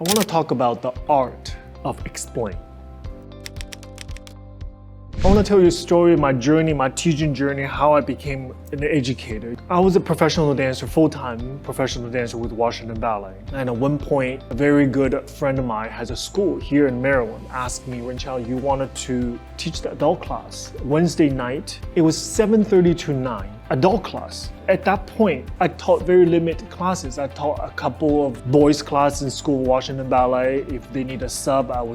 I want to talk about the art of explain. I want to tell you a story, my journey, my teaching journey, how I became an educator. I was a professional dancer, full-time professional dancer with Washington Ballet. And at one point, a very good friend of mine has a school here in Maryland, asked me, Runqiao, you wanted to teach the adult class. Wednesday night, it was 7:30 to 9. Adult class. At that point, I taught very limited classes. I taught a couple of boys class in school, Washington Ballet. If they need a sub, I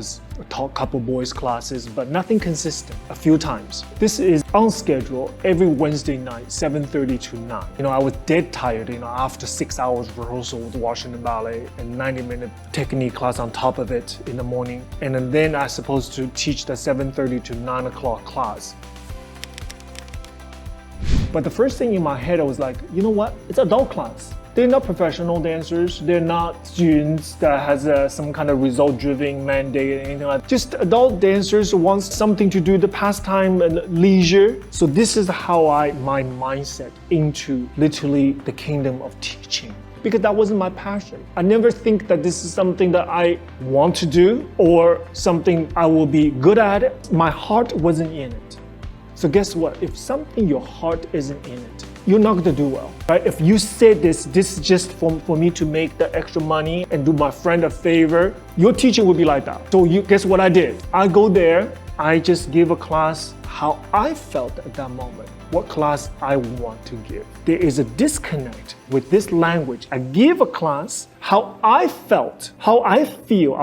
taught a couple boys classes, but nothing consistent, a few times. This is on schedule every Wednesday night, 7:30 to 9. I was dead tired, after 6 hours rehearsal with Washington Ballet and 90-minute technique class on top of it in the morning. And then I supposed to teach the 7:30 to 9 o'clock class. But the first thing in my head, I was like, you know what? It's adult class. They're not professional dancers. They're not students that has some kind of result-driven mandate or anything like that. Just adult dancers who want something to do, the pastime and leisure. So this is how my mindset into literally the kingdom of teaching. Because that wasn't my passion. I never think that this is something that I want to do or something I will be good at it. My heart wasn't in it. So guess what? If something your heart isn't in it, you're not gonna do well, right? If you say this is just for me to make the extra money and do my friend a favor, your teaching would be like that. So guess what I did? I go there, I just give a class how I felt at that moment, what class I want to give. There is a disconnect with this language. I give a class how I felt, how I feel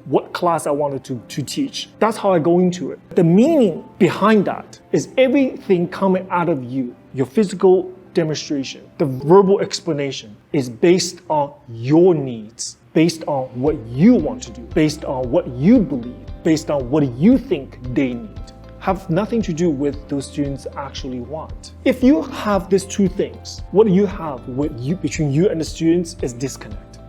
what class I wanted to teach. That's how I go into it. The meaning behind that is everything coming out of you, your physical demonstration, the verbal explanation is based on your needs, based on what you want to do, based on what you believe, based on what you think they need. Have nothing to do with those students actually want. If you have these two things, what you have between you and the students is disconnect.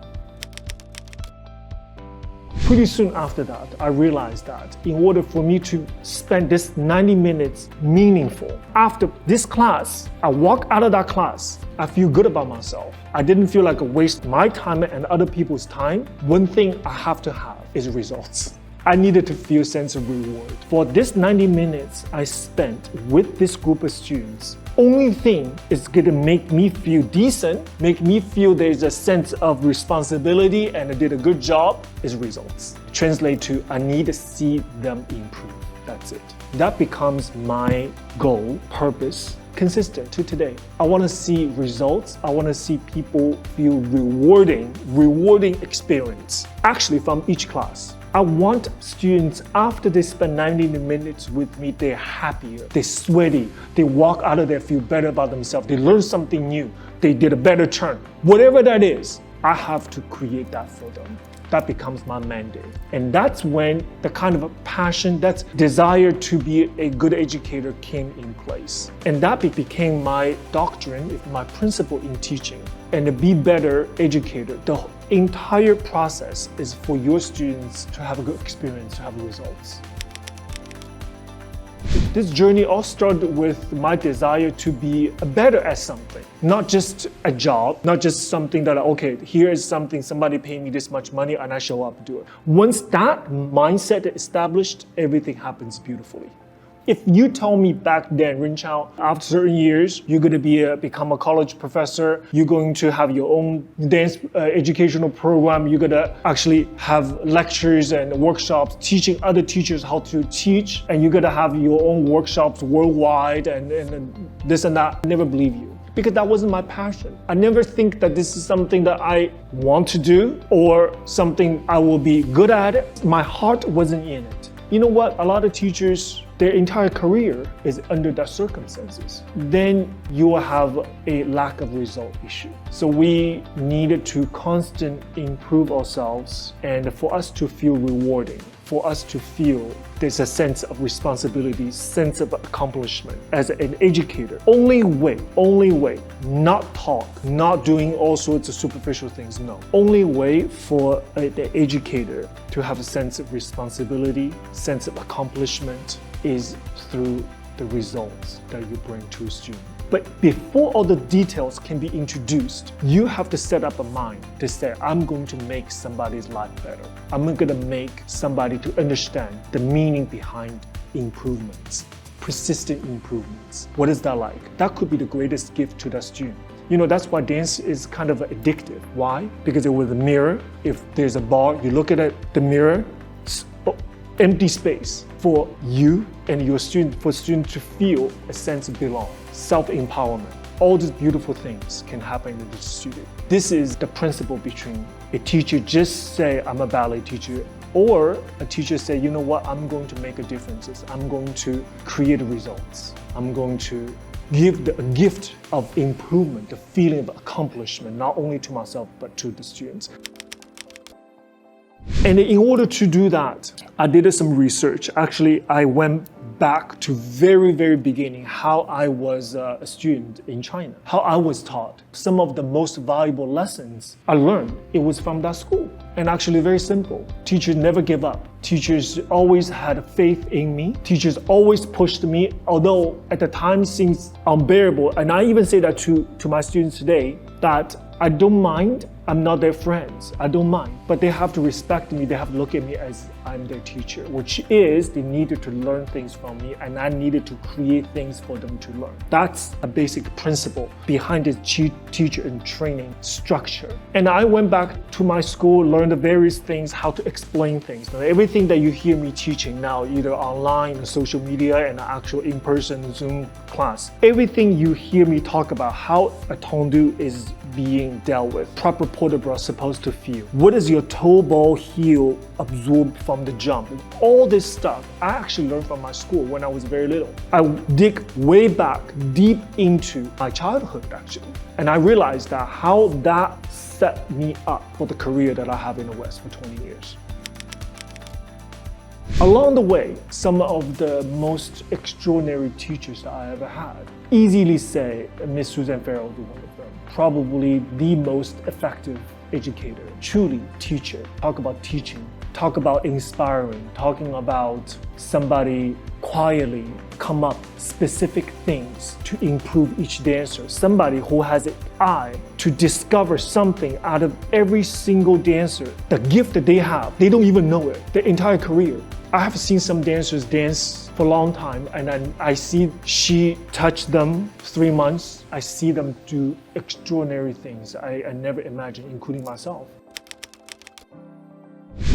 Pretty soon after that, I realized that in order for me to spend this 90 minutes meaningful, after this class, I walk out of that class, I feel good about myself. I didn't feel like I waste my time and other people's time. One thing I have to have is results. I needed to feel a sense of reward. For this 90 minutes I spent with this group of students, only thing is gonna make me feel decent, make me feel there's a sense of responsibility and I did a good job is results. Translate to, I need to see them improve. That's it. That becomes my goal, purpose, consistent to today. I want to see results. I want to see people feel rewarding experience, actually from each class. I want students, after they spend 90 minutes with me, they're happier, they're sweaty, they walk out of there, feel better about themselves, they learn something new, they did a better turn. Whatever that is, I have to create that for them. That becomes my mandate. And that's when the kind of a passion, that desire to be a good educator came in place. And that became my doctrine, my principle in teaching. And to be better educator, the entire process is for your students to have a good experience, to have results. This journey all started with my desire to be better at something, not just a job, not just something that, okay, here is something, somebody paying me this much money and I show up and do it. Once that mindset is established, everything happens beautifully. If you told me back then, Runqiao, after certain years, you're going to become a college professor, you're going to have your own dance educational program, you're going to actually have lectures and workshops teaching other teachers how to teach, and you're going to have your own workshops worldwide and this and that, I never believe you. Because that wasn't my passion. I never think that this is something that I want to do or something I will be good at it. My heart wasn't in it. You know what? A lot of teachers, their entire career is under that circumstances. Then you will have a lack of result issue. So we needed to constantly improve ourselves and for us to feel rewarding, for us to feel there's a sense of responsibility, sense of accomplishment as an educator. Only way, not talk, not doing all sorts of superficial things, no. Only way for the educator to have a sense of responsibility, sense of accomplishment is through the results that you bring to a student. But before all the details can be introduced, you have to set up a mind to say, I'm going to make somebody's life better. I'm going to make somebody to understand the meaning behind improvements, persistent improvements. What is that like? That could be the greatest gift to the student. That's why dance is kind of addictive. Why? Because with a mirror, if there's a bar, you look at it, the mirror, empty space for you and your student, for students to feel a sense of belonging, self-empowerment. All these beautiful things can happen in the student. This is the principle between a teacher just say, I'm a ballet teacher, or a teacher say, you know what, I'm going to make a difference. I'm going to create results. I'm going to give a gift of improvement, the feeling of accomplishment, not only to myself, but to the students. And in order to do that, I did some research. Actually, I went back to very, very beginning, how I was a student in China, how I was taught. Some of the most valuable lessons I learned, it was from that school. And actually very simple. Teachers never give up. Teachers always had faith in me. Teachers always pushed me, although at the time seems unbearable. And I even say that to my students today, that I don't mind. I'm not their friends. I don't mind. But they have to respect me. They have to look at me as I'm their teacher, which is they needed to learn things from me and I needed to create things for them to learn. That's a basic principle behind this teacher and training structure. And I went back to my school, learned the various things, how to explain things. Now, everything that you hear me teaching now, either online, social media, and actual in-person Zoom class, everything you hear me talk about, how a tendu is being dealt with, proper port de bras supposed to feel. What is your toe ball heel absorb from the jump? All this stuff I actually learned from my school when I was very little. I dig way back deep into my childhood actually. And I realized that how that set me up for the career that I have in the West for 20 years. Along the way, some of the most extraordinary teachers that I ever had, easily say Miss Susan Farrell was one of them. Probably the most effective educator, truly teacher. Talk about teaching, talk about inspiring, talking about somebody quietly come up specific things to improve each dancer. Somebody who has an eye to discover something out of every single dancer. The gift that they have, they don't even know it, their entire career. I have seen some dancers dance for a long time and then I see she touched them 3 months. I see them do extraordinary things I never imagined, including myself.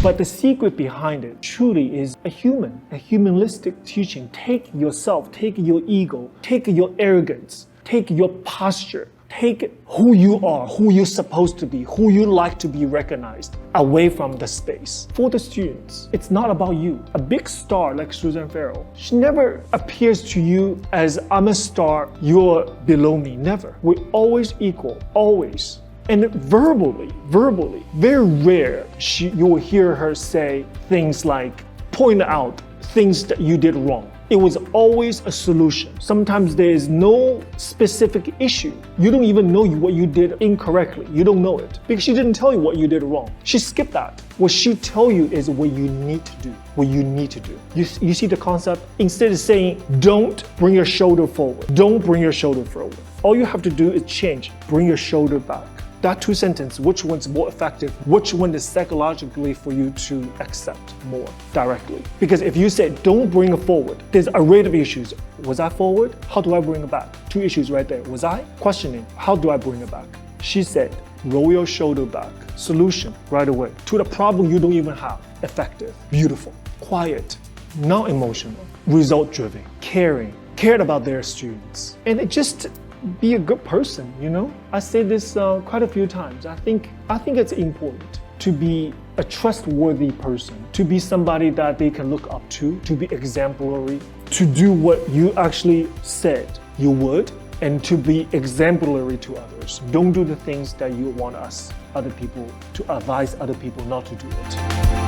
But the secret behind it truly is a humanistic teaching. Take yourself, take your ego, take your arrogance, take your posture, take who you are, who you're supposed to be, who you like to be recognized away from the space. For the students, it's not about you. A big star like Susan Farrell, she never appears to you as I'm a star, you're below me, never. We're always equal, always. And verbally, very rare, you will hear her say things like, point out things that you did wrong. It was always a solution. Sometimes there is no specific issue. You don't even know what you did incorrectly. You don't know it because she didn't tell you what you did wrong. She skipped that. What she tell you is what you need to do, what you need to do. You see the concept? Instead of saying, don't bring your shoulder forward, don't bring your shoulder forward. All you have to do is change, bring your shoulder back. That two sentences, which one's more effective, which one is psychologically for you to accept more directly. Because if you say, don't bring it forward, there's a rate of issues. Was I forward? How do I bring it back? Two issues right there. Was I? Questioning, how do I bring it back? She said, roll your shoulder back. Solution, right away. To the problem you don't even have. Effective, beautiful, quiet, not emotional, result-driven, caring, cared about their students. And it just be a good person, you know? I say this quite a few times. I think it's important to be a trustworthy person, to be somebody that they can look up to be exemplary, to do what you actually said you would, and to be exemplary to others. Don't do the things that you want other people to advise other people not to do it.